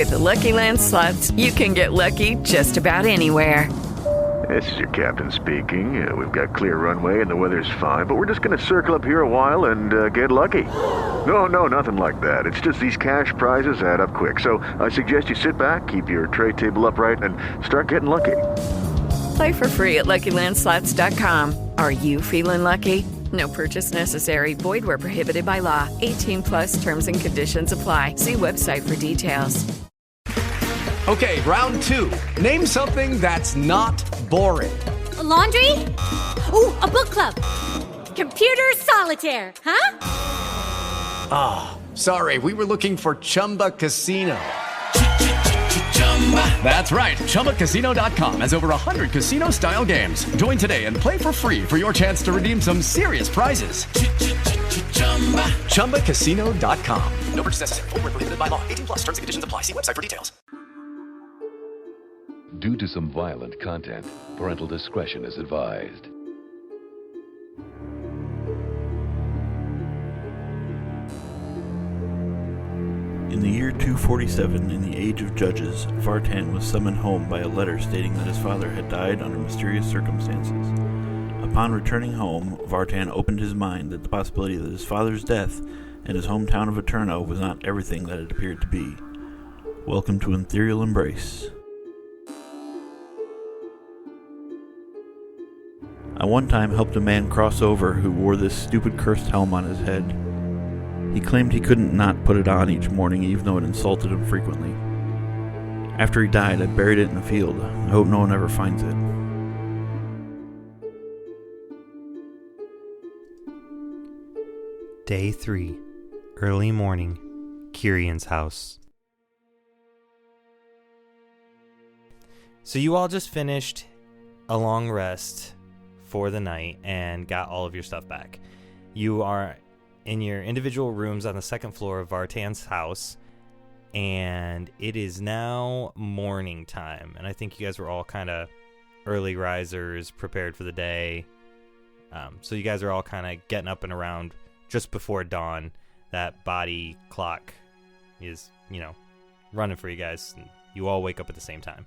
With the Lucky Land Slots, you can get lucky just about anywhere. This is your captain speaking. We've got clear runway and the weather's fine, but we're just going to circle up here a while and get lucky. No, nothing like that. It's just these cash prizes add up quick. So I suggest you sit back, keep your tray table upright, and start getting lucky. Play for free at LuckyLandSlots.com. Are you feeling lucky? No purchase necessary. Void where prohibited by law. 18+ terms and conditions apply. See website for details. Okay, round two. Name something that's not boring. A laundry? Ooh, a book club. Computer solitaire, huh? Sorry, we were looking for Chumba Casino. That's right. ChumbaCasino.com has over 100 casino-style games. Join today and play for free for your chance to redeem some serious prizes. ChumbaCasino.com. No purchase necessary. Void where prohibited by law. 18+ terms and conditions apply. See website for details. Due to some violent content, parental discretion is advised. In the year 247, in the Age of Judges, Vartan was summoned home by a letter stating that his father had died under mysterious circumstances. Upon returning home, Vartan opened his mind that the possibility that his father's death and his hometown of Eterna was not everything that it appeared to be. Welcome to Ethereal Embrace. I one time helped a man cross over who wore this stupid cursed helm on his head. He claimed he couldn't not put it on each morning even though it insulted him frequently. After he died, I buried it in a field. I hope no one ever finds it. Day 3. Early morning. Kiirion's house. So you all just finished a long rest for the night and got all of your stuff back. You are in your individual rooms on the second floor of Vartan's house, and it is now morning time. And I think you guys were all kind of early risers, prepared for the day. So you guys are all kind of getting up and around just before dawn. That body clock is, running for you guys. And you all wake up at the same time.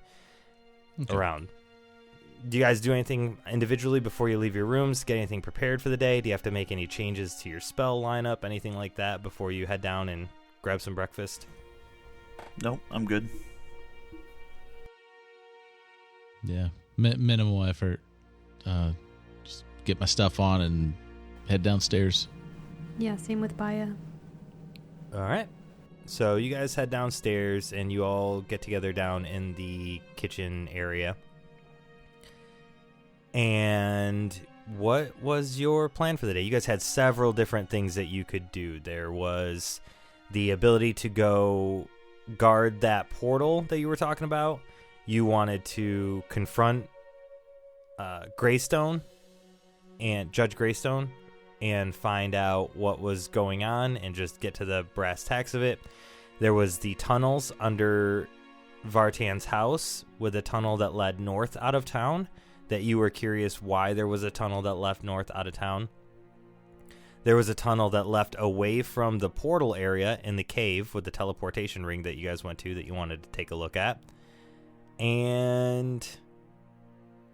Okay. Around. Do you guys do anything individually before you leave your rooms? Get anything prepared for the day? Do you have to make any changes to your spell lineup, anything like that, before you head down and grab some breakfast? Nope, I'm good. Yeah, minimal effort. Just get my stuff on and head downstairs. Yeah, same with Baya. All right. So you guys head downstairs and you all get together down in the kitchen area. And what was your plan for the day? You guys had several different things that you could do. There was the ability to go guard that portal that you were talking about. You wanted to confront Greystone and Judge Greystone and find out what was going on and just get to the brass tacks of it. There was the tunnels under Vartan's house with a tunnel that led north out of town. That you were curious why there was a tunnel that left north out of town. There was a tunnel that left away from the portal area in the cave with the teleportation ring that you guys went to that you wanted to take a look at. And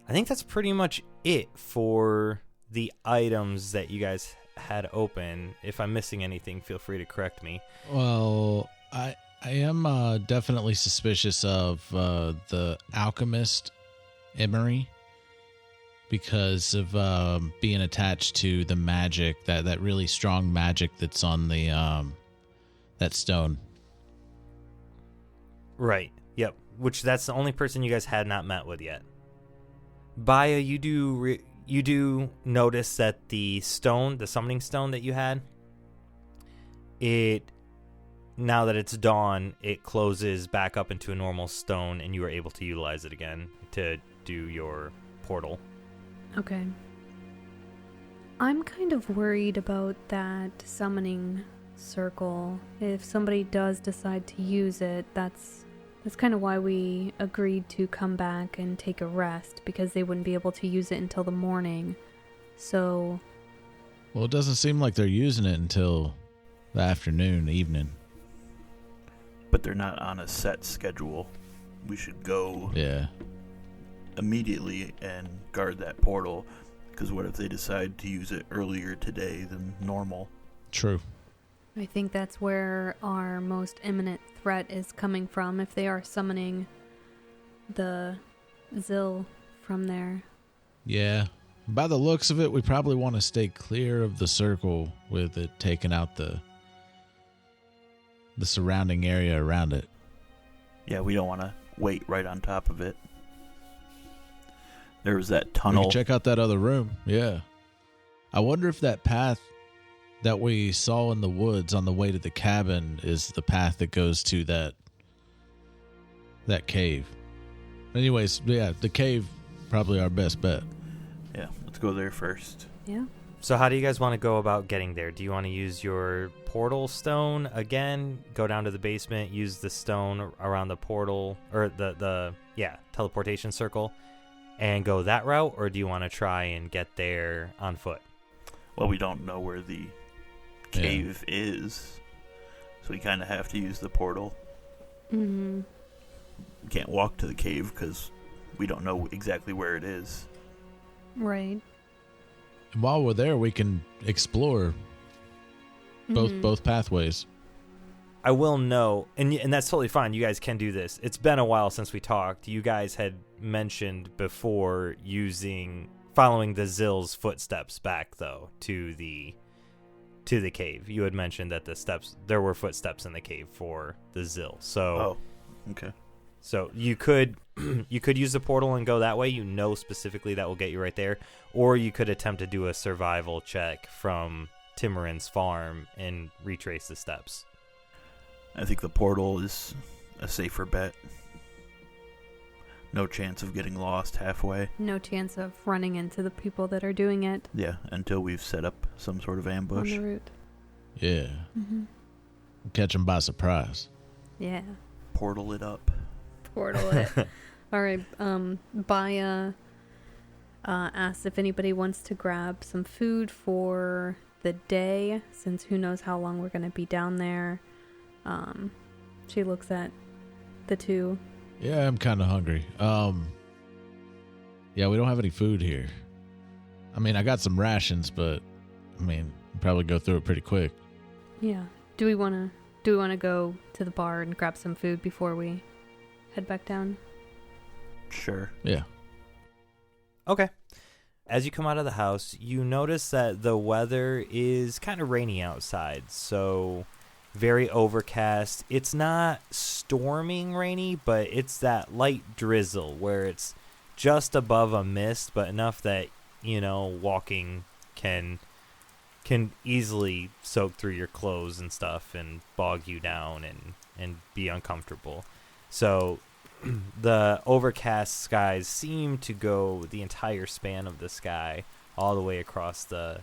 I think that's pretty much it for the items that you guys had open. If I'm missing anything, feel free to correct me. Well, I am definitely suspicious of the alchemist Emery. Because of being attached to the magic, that really strong magic that's on the that stone. Right. Yep. Which that's the only person you guys had not met with yet. Baya, you do notice that the stone, the summoning stone that you had, now that it's dawn, it closes back up into a normal stone, and you are able to utilize it again to do your portal. Okay. I'm kind of worried about that summoning circle. If somebody does decide to use it, that's kind of why we agreed to come back and take a rest, because they wouldn't be able to use it until the morning. So... Well, it doesn't seem like they're using it until the afternoon, evening. But they're not on a set schedule. We should go immediately and guard that portal, because what if they decide to use it earlier today than normal? True. I think that's where our most imminent threat is coming from, if they are summoning the Zill from there. Yeah. By the looks of it, we probably want to stay clear of the circle with it taking out the surrounding area around it. Yeah, we don't want to wait right on top of it. There was that tunnel. We can check out that other room. Yeah. I wonder if that path that we saw in the woods on the way to the cabin is the path that goes to that cave. Anyways, yeah, the cave probably our best bet. Yeah, let's go there first. Yeah. So how do you guys want to go about getting there? Do you want to use your portal stone again? Go down to the basement, use the stone around the portal, or the teleportation circle, and go that route? Or do you want to try and get there on foot? Well, we don't know where the cave is, so we kind of have to use the portal. Mm-hmm. We can't walk to the cave because we don't know exactly where it is. Right. And while we're there, we can explore both pathways. I will know, and that's totally fine. You guys can do this. It's been a while since we talked. You guys had mentioned before following the Zill's footsteps back, though, to the cave. You had mentioned that there were footsteps in the cave for the Zill. So, okay. So you could use the portal and go that way. You know specifically that will get you right there, or you could attempt to do a survival check from Timorin's farm and retrace the steps. I think the portal is a safer bet. No chance of getting lost halfway. No chance of running into the people that are doing it. Yeah, until we've set up some sort of ambush. On the route. Yeah. Mm-hmm. Catch them by surprise. Yeah. Portal it up. Portal it. All right. Baya asked if anybody wants to grab some food for the day, since who knows how long we're going to be down there. She looks at the two. Yeah, I'm kind of hungry. Yeah, we don't have any food here. I mean, I got some rations, but I mean, we'll probably go through it pretty quick. Yeah. Do we want to go to the bar and grab some food before we head back down? Sure. Yeah. Okay. As you come out of the house, you notice that the weather is kind of rainy outside, so very overcast. It's not storming rainy, but it's that light drizzle where it's just above a mist, but enough that, walking can easily soak through your clothes and stuff and bog you down and be uncomfortable. So the overcast skies seem to go the entire span of the sky all the way across the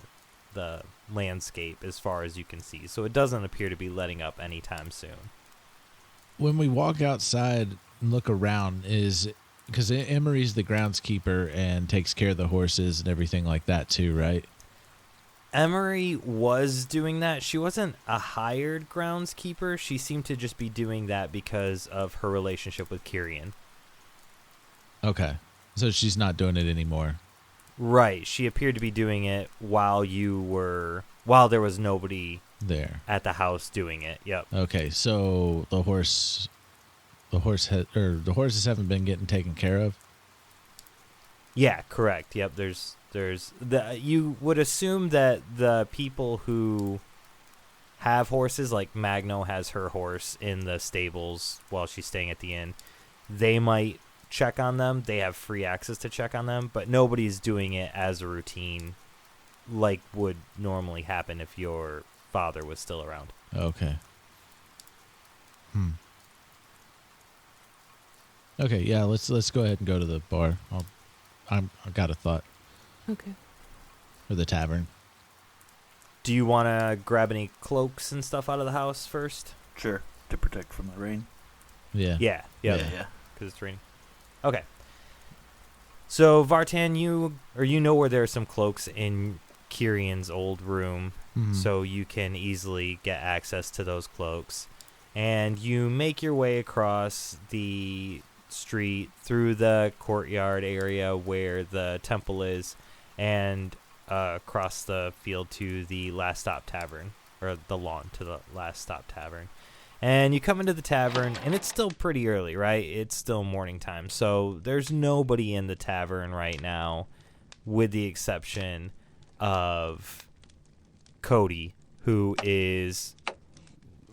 landscape as far as you can see. So it doesn't appear to be letting up anytime soon. When we walk outside and look around, because Emery's the groundskeeper and takes care of the horses and everything like that too, right? Emery was doing that. She wasn't a hired groundskeeper. She seemed to just be doing that because of her relationship with Kiirion. Okay. So she's not doing it anymore. Right. She appeared to be doing it while there was nobody there at the house doing it. Yep. Okay. So the horses haven't been getting taken care of? Yeah, correct. Yep. You would assume that the people who have horses, like Magno has her horse in the stables while she's staying at the inn, they might check on them. They have free access to check on them, but nobody's doing it as a routine like would normally happen if your father was still around. Okay. Okay, yeah, let's go ahead and go to the bar. I've got a thought. Okay. Or the tavern. Do you want to grab any cloaks and stuff out of the house first? Sure, to protect from the rain. Yeah. Yeah. Yeah. Because it's raining. Okay. So Vartan, you know where there are some cloaks in Kiirion's old room, so you can easily get access to those cloaks. and you make your way across the street through the courtyard area where the temple is, and across the field to the Last Stop Tavern, or the lawn to the Last Stop Tavern. And you come into the tavern, and it's still pretty early, right? It's still morning time, so there's nobody in the tavern right now, with the exception of Kody, who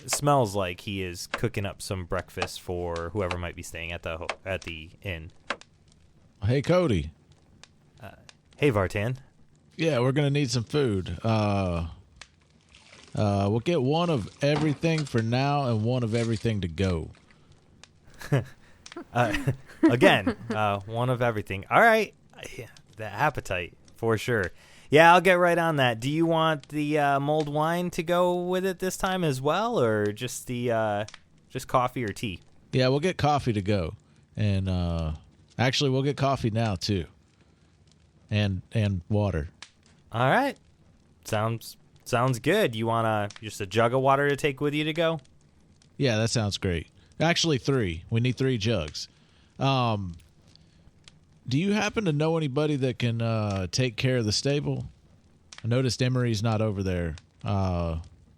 smells like he is cooking up some breakfast for whoever might be staying at the inn. Hey, Kody. Hey, Vartan. Yeah, we're gonna need some food. We'll get one of everything for now and one of everything to go. Again, one of everything. All right. The appetite, for sure. Yeah, I'll get right on that. Do you want the mulled wine to go with it this time as well, or just just coffee or tea? Yeah, we'll get coffee to go. And actually, we'll get coffee now, too. And water. All right. Sounds good. You want just a jug of water to take with you to go? Yeah, that sounds great. Actually, 3. We need 3 jugs. Do you happen to know anybody that can take care of the stable? I noticed Emery's not over there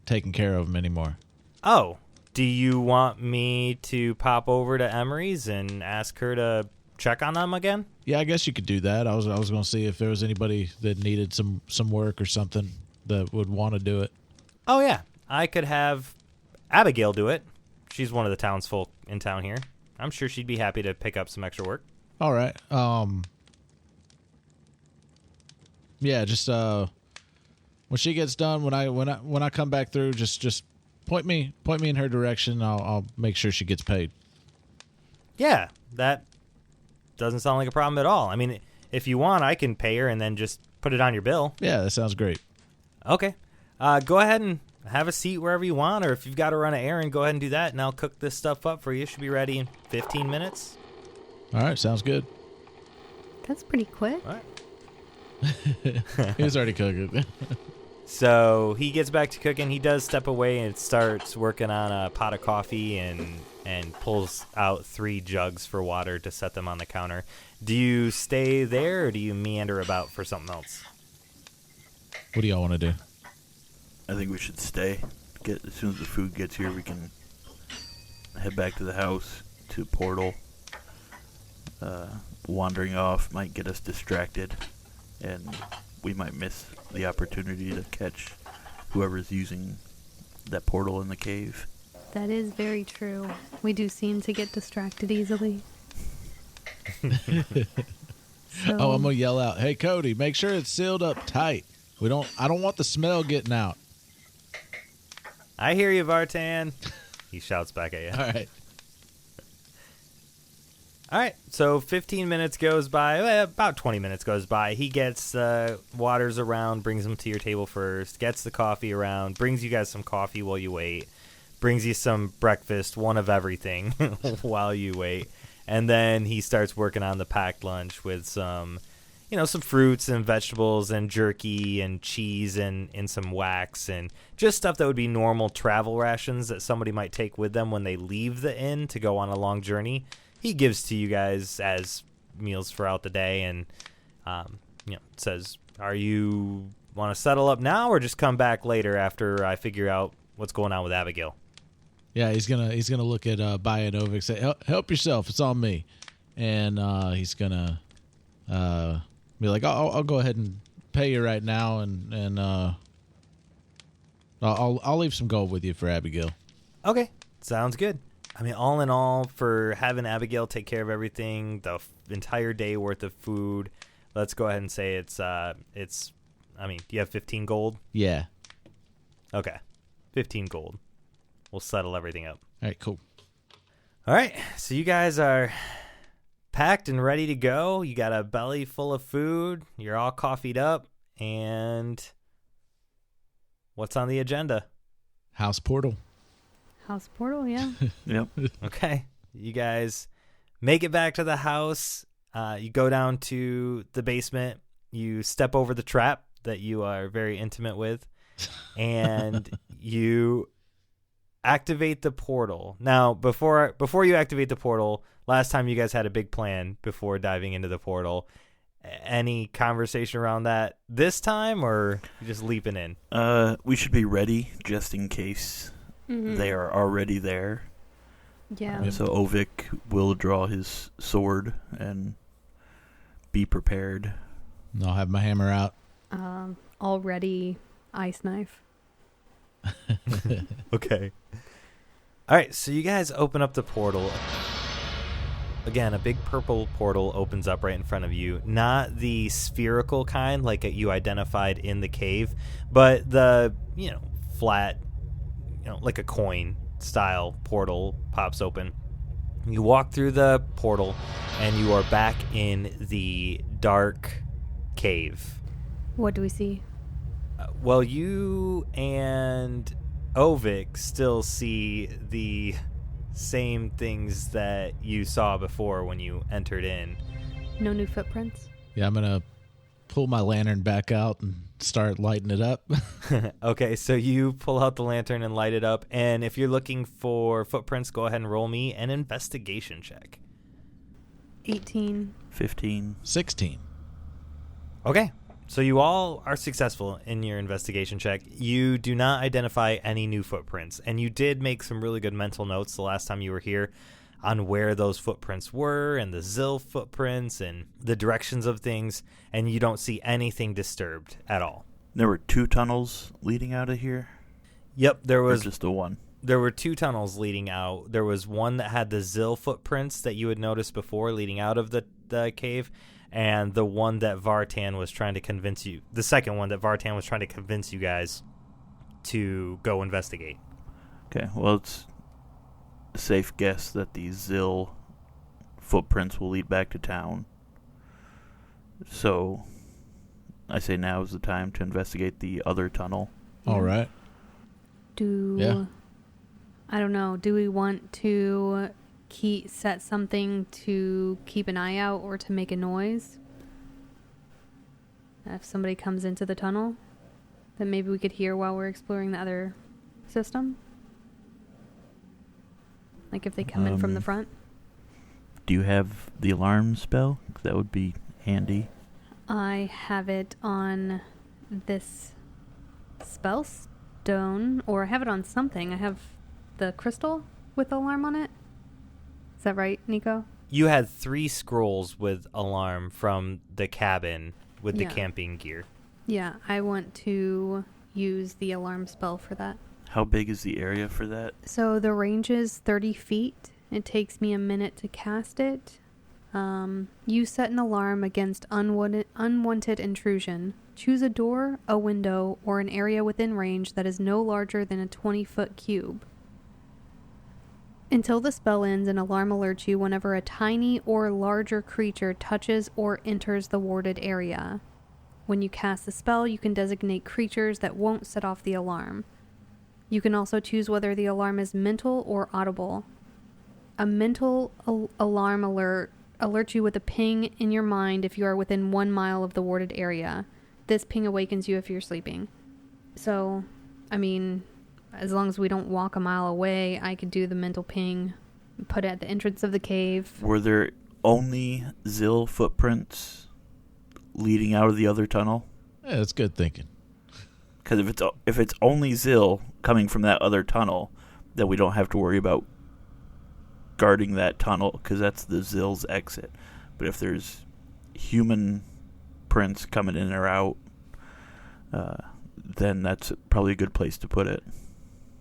taking care of them anymore. Oh, do you want me to pop over to Emery's and ask her to check on them again? Yeah, I guess you could do that. I was going to see if there was anybody that needed some work or something that would want to do it. Oh, yeah. I could have Abigail do it. She's one of the townsfolk in town here. I'm sure she'd be happy to pick up some extra work. All right. Yeah, just when she gets done, when I come back through, just point me in her direction. I'll make sure she gets paid. Yeah, that doesn't sound like a problem at all. I mean, if you want, I can pay her and then just put it on your bill. Yeah, that sounds great. Okay. Go ahead and have a seat wherever you want, or if you've got to run an errand, go ahead and do that, and I'll cook this stuff up for you. It should be ready in 15 minutes. All right, sounds good. That's pretty quick. All right. He was already cooking. So he gets back to cooking. He does step away and starts working on a pot of coffee and pulls out 3 jugs for water to set them on the counter. Do you stay there, or do you meander about for something else? What do y'all want to do? I think we should stay. As soon as the food gets here, we can head back to the house, to Portal. Wandering off might get us distracted, and we might miss the opportunity to catch whoever's using that portal in the cave. That is very true. We do seem to get distracted easily. Oh, I'm gonna yell out, "Hey, Kody, make sure it's sealed up tight. I don't want the smell getting out." I hear you, Vartan. He shouts back at you. All right, so 15 minutes goes by, about 20 minutes goes by. He gets waters around, brings them to your table first, gets the coffee around, brings you guys some coffee while you wait, brings you some breakfast, one of everything, while you wait. And then he starts working on the packed lunch with some fruits and vegetables and jerky and cheese and some wax and just stuff that would be normal travel rations that somebody might take with them when they leave the inn to go on a long journey. He gives to you guys as meals throughout the day, and says, "Are you want to settle up now, or just come back later after I figure out what's going on with Abigail?" Yeah, he's gonna look at Baya and Ovyck, say, "Help yourself, it's on me," and he's gonna be like, "I'll go ahead and pay you right now, and I'll leave some gold with you for Abigail." Okay, sounds good. I mean, all in all, for having Abigail take care of everything, the entire day worth of food, let's go ahead and say it's. Do you have 15 gold? Yeah. Okay, 15 gold. We'll settle everything up. All right, cool. All right, so you guys are packed and ready to go. You got a belly full of food. You're all coffeeed up, and what's on the agenda? House portal. House portal, yeah. Yep. Okay. You guys make it back to the house. You go down to the basement. You step over the trap that you are very intimate with. And you activate the portal. Now, before you activate the portal, last time you guys had a big plan before diving into the portal. Any conversation around that this time, or you just leaping in? We should be ready just in case they are already there. Yeah. So Ovyck will draw his sword and be prepared. I'll have my hammer out. Already ice knife. Okay. All right, so you guys open up the portal. Again, a big purple portal opens up right in front of you. Not the spherical kind like you identified in the cave, but the, flat, like a coin style portal pops open. You walk through the portal, and you are back in the dark cave. What do we see? Well, you and Ovyck still see the same things that you saw before when you entered in. No new footprints? Yeah, I'm going to pull my lantern back out and start lighting it up. Okay, so you pull out the lantern and light it up, and if you're looking for footprints, go ahead and roll me an investigation check. 18. 15. 16. Okay, so you all are successful in your investigation check. You do not identify any new footprints, and you did make some really good mental notes the last time you were here on where those footprints were and the Zill footprints and the directions of things, and you don't see anything disturbed at all. There were 2 tunnels leading out of here? Yep, there was or just the one. There were 2 tunnels leading out. There was one that had the Zill footprints that you had noticed before leading out of the cave, and the one that Vartan was trying to convince you, the second one that Vartan was trying to convince you guys to go investigate. Okay, well, it's a safe guess that the Zill footprints will lead back to town. So, I say now is the time to investigate the other tunnel. All right. I don't know. Do we want to set something to keep an eye out or to make a noise? If somebody comes into the tunnel, then maybe we could hear while we're exploring the other system? Like if they come in from the front? Do you have the alarm spell? That would be handy. I have it on this spell stone, or I have it on something. I have the crystal with the alarm on it. Is that right, Nico? You had 3 scrolls with alarm from the cabin with the camping gear. Yeah, I want to use the alarm spell for that. How big is the area for that? So the range is 30 feet. It takes me a minute to cast it. You set an alarm against unwanted intrusion. Choose a door, a window, or an area within range that is no larger than a 20-foot cube. Until the spell ends, an alarm alerts you whenever a tiny or larger creature touches or enters the warded area. When you cast the spell, you can designate creatures that won't set off the alarm. You can also choose whether the alarm is mental or audible. A mental alarm alerts you with a ping in your mind if you are within 1 mile of the warded area. This ping awakens you if you're sleeping. So, I mean, as long as we don't walk a mile away, I could do the mental ping, put it at the entrance of the cave. Were there only Zill footprints leading out of the other tunnel? Yeah, that's good thinking. Because if it's only Zill coming from that other tunnel, then we don't have to worry about guarding that tunnel, because that's the Zill's exit. But if there's human prints coming in or out, then that's probably a good place to put it.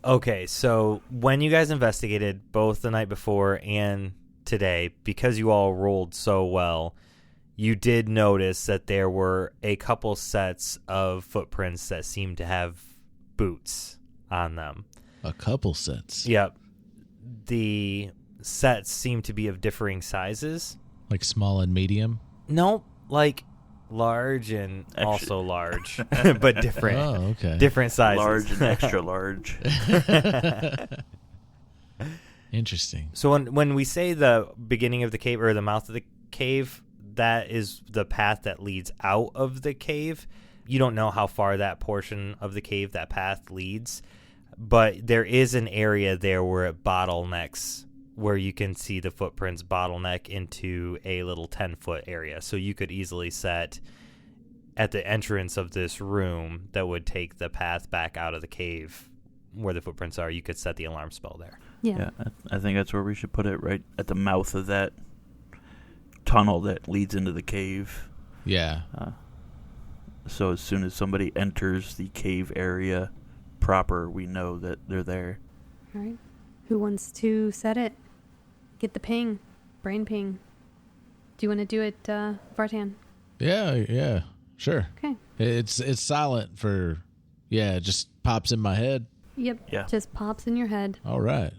Okay, so when you guys investigated both the night before and today, because you all rolled so well, you did notice that there were a couple sets of footprints that seemed to have boots on them. A couple sets? Yep. The sets seem to be of differing sizes. Like small and medium? Nope, like large and also large, but different. Oh, okay. Different sizes. Large and extra large. Interesting. So when we say the beginning of the cave or the mouth of the cave, that is the path that leads out of the cave. You don't know how far that portion of the cave, that path leads, but there is an area there where it bottlenecks, where you can see the footprints bottleneck into a little 10-foot area. So you could easily set at the entrance of this room that would take the path back out of the cave where the footprints are. You could set the alarm spell there. Yeah. I think that's where we should put it, right at the mouth of that tunnel that leads into the cave. Yeah. So as soon as somebody enters the cave area proper, we know that they're there. All right. Who wants to set it? Get the ping. Brain ping. Do you want to do it, Vartan? Yeah, sure. Okay. It's silent for, it just pops in my head. Yep. Yeah. Just pops in your head. All right.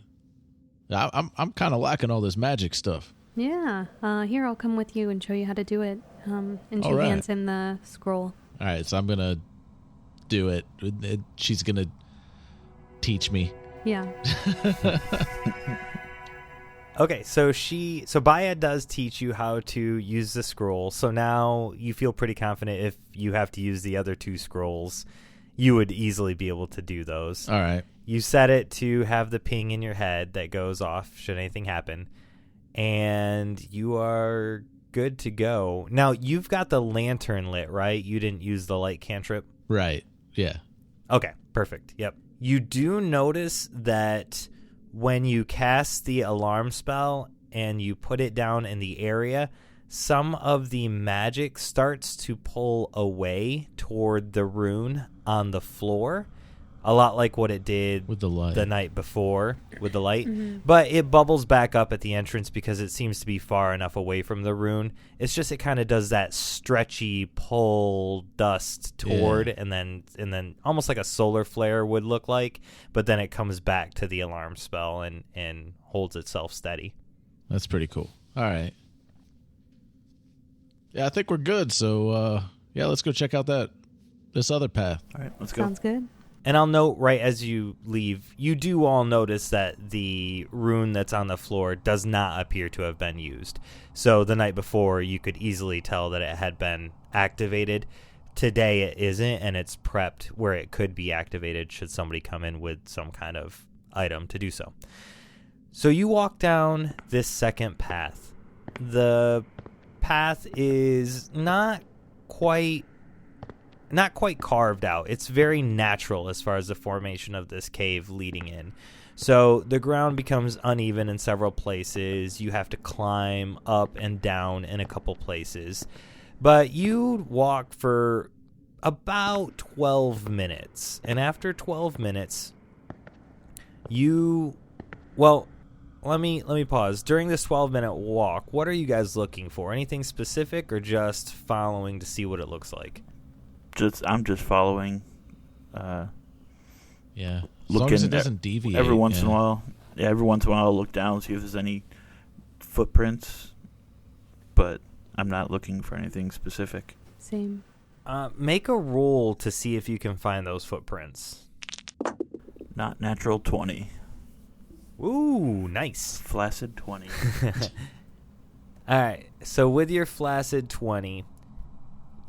I'm kind of liking all this magic stuff. Yeah. Here, I'll come with you and show you how to do it. And she All right. hands him the scroll. All right, so I'm going to do it. She's going to teach me. Yeah. Okay, so Baya does teach you how to use the scroll. So now you feel pretty confident if you have to use the other 2 scrolls, you would easily be able to do those. All right. You set it to have the ping in your head that goes off should anything happen, and you are good to go. Now, you've got the lantern lit, right? You didn't use the light cantrip? Right, yeah. Okay, perfect. Yep. You do notice that when you cast the alarm spell and you put it down in the area, some of the magic starts to pull away toward the rune on the floor, a lot like what it did with the light the night before with the light. Mm-hmm. But it bubbles back up at the entrance because it seems to be far enough away from the rune. It's just it kind of does that stretchy pull dust toward, and then almost like a solar flare would look like, but then it comes back to the alarm spell and holds itself steady. That's pretty cool. All right. Yeah, I think we're good. So, let's go check out this other path. All right, let's go. Sounds good. And I'll note right as you leave, you do all notice that the rune that's on the floor does not appear to have been used. So the night before, you could easily tell that it had been activated. Today it isn't, and it's prepped where it could be activated should somebody come in with some kind of item to do so. So you walk down this second path. The path is not quite carved out. It's very natural as far as the formation of this cave leading in. So the ground becomes uneven in several places. You have to climb up and down in a couple places. But you walk for about 12 minutes. And after 12 minutes, let me pause. During this 12-minute walk, what are you guys looking for? Anything specific or just following to see what it looks like? I'm just following. Yeah. As looking long as it doesn't deviate. Every once in a while. Yeah, every once in a while I'll look down, see if there's any footprints. But I'm not looking for anything specific. Same. Make a roll to see if you can find those footprints. Not natural 20. Ooh, nice. Flaccid 20. All right. So with your flaccid 20,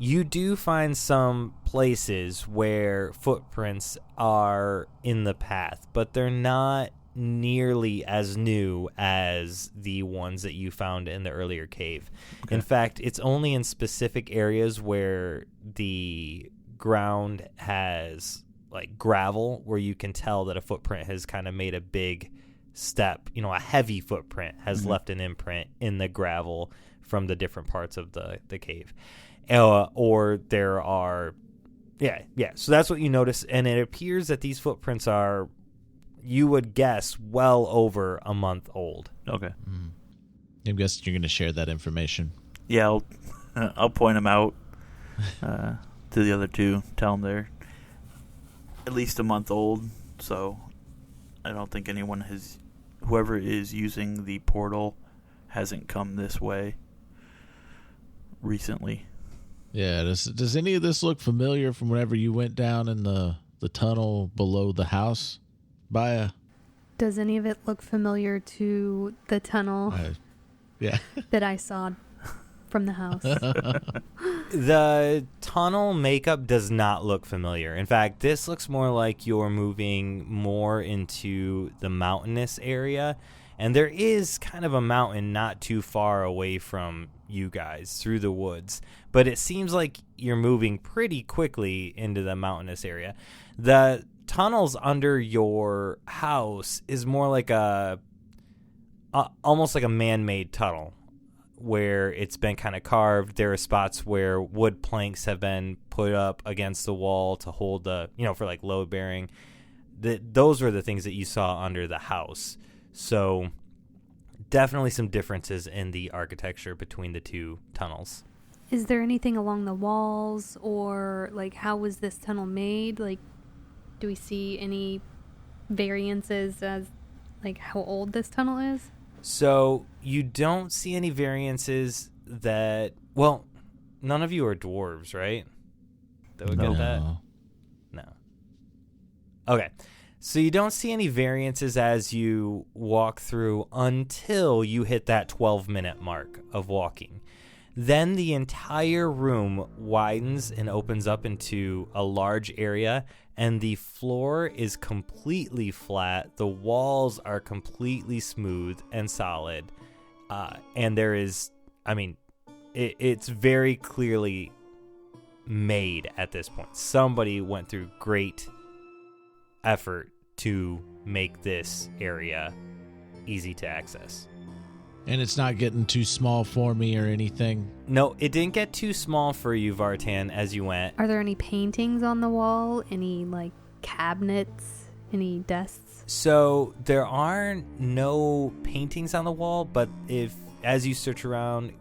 you do find some places where footprints are in the path, but they're not nearly as new as the ones that you found in the earlier cave. Okay. In fact, it's only in specific areas where the ground has like gravel where you can tell that a footprint has kind of made a big step. You know, a heavy footprint has left an imprint in the gravel from the different parts of the cave. Or there are, so that's what you notice, and it appears that these footprints are, you would guess, well over a month old. Okay. I'm guessing you're going to share that information. Yeah, I'll point them out to the other two, tell them they're at least a month old, so I don't think whoever is using the portal hasn't come this way recently. Yeah, does any of this look familiar from whenever you went down in the tunnel below the house, Baya? Does any of it look familiar to the tunnel Yeah. that I saw from the house? The tunnel makeup does not look familiar. In fact, this looks more like you're moving more into the mountainous area. And there is kind of a mountain not too far away from you guys through the woods. But it seems like you're moving pretty quickly into the mountainous area. The tunnels under your house is more like almost like a man-made tunnel, where it's been kind of carved. There are spots where wood planks have been put up against the wall to hold for like load bearing. Those were the things that you saw under the house. So definitely some differences in the architecture between the two tunnels. Is there anything along the walls, or like how was this tunnel made? Like, do we see any variances as like how old this tunnel is? So you don't see any variances that, well, none of you are dwarves, right? That would get that? No. Okay. So you don't see any variances as you walk through until you hit that 12-minute mark of walking. Then the entire room widens and opens up into a large area, and the floor is completely flat. The walls are completely smooth and solid. And there is, it's very clearly made at this point. Somebody went through great effort to make this area easy to access. And it's not getting too small for me or anything? No, it didn't get too small for you, Vartan, as you went. Are there any paintings on the wall? Any, like, cabinets? Any desks? So there are no paintings on the wall, but as you search around,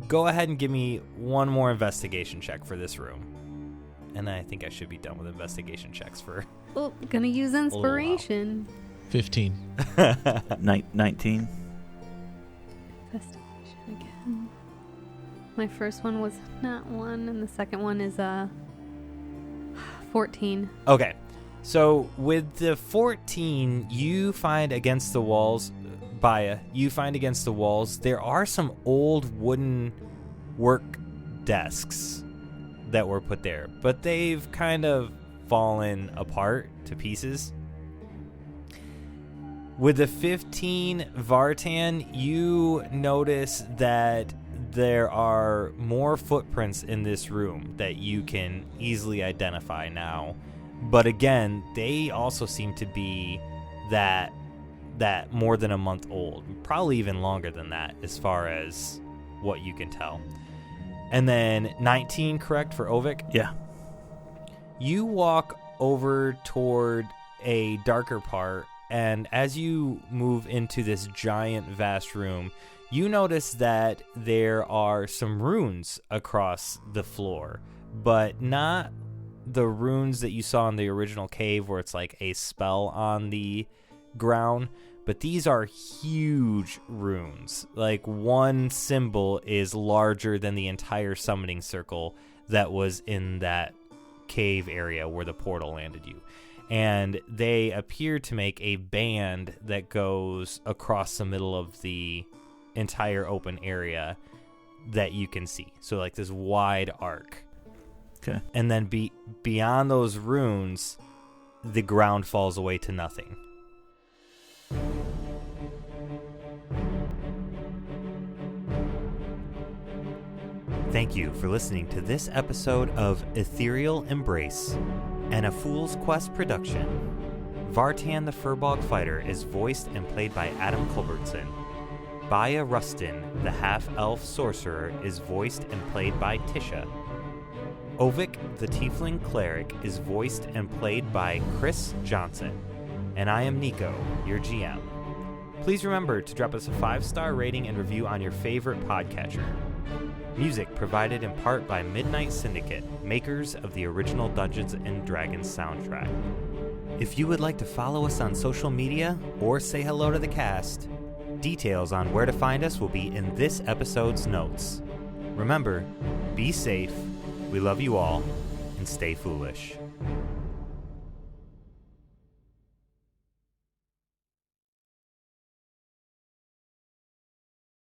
go ahead and give me one more investigation check for this room. And then I think I should be done with investigation checks for... Oh, gonna use inspiration. 15. 19. Investigation again. My first one was not 1, and the second one is 14. Okay, so with the 14, you find against the walls, Baya, there are some old wooden work desks that were put there, but they've kind of fallen apart to pieces. With the 15, Vartan, you notice that there are more footprints in this room that you can easily identify now. But again, they also seem to be that more than a month old. Probably even longer than that as far as what you can tell. And then 19, correct, for Ovyck? Yeah. You walk over toward a darker part, and as you move into this giant, vast room, you notice that there are some runes across the floor, but not the runes that you saw in the original cave where it's like a spell on the ground, but these are huge runes. Like, one symbol is larger than the entire summoning circle that was in that cave area where the portal landed you. And they appear to make a band that goes across the middle of the entire open area that you can see. So like this wide arc. Okay. And then beyond those runes, the ground falls away to nothing. Thank you for listening to this episode of Ethereal Embrace, and a Fool's Quest production. Vartan the Furbog Fighter is voiced and played by Adam Culbertson. Baya Rustin, the half-elf sorcerer, is voiced and played by Tisha. Ovyck, the Tiefling Cleric, is voiced and played by Chris Johnson. And I am Nico, your GM. Please remember to drop us a 5-star rating and review on your favorite podcatcher. Music provided in part by Midnight Syndicate, makers of the original Dungeons & Dragons soundtrack. If you would like to follow us on social media or say hello to the cast, details on where to find us will be in this episode's notes. Remember, be safe, we love you all, and stay foolish.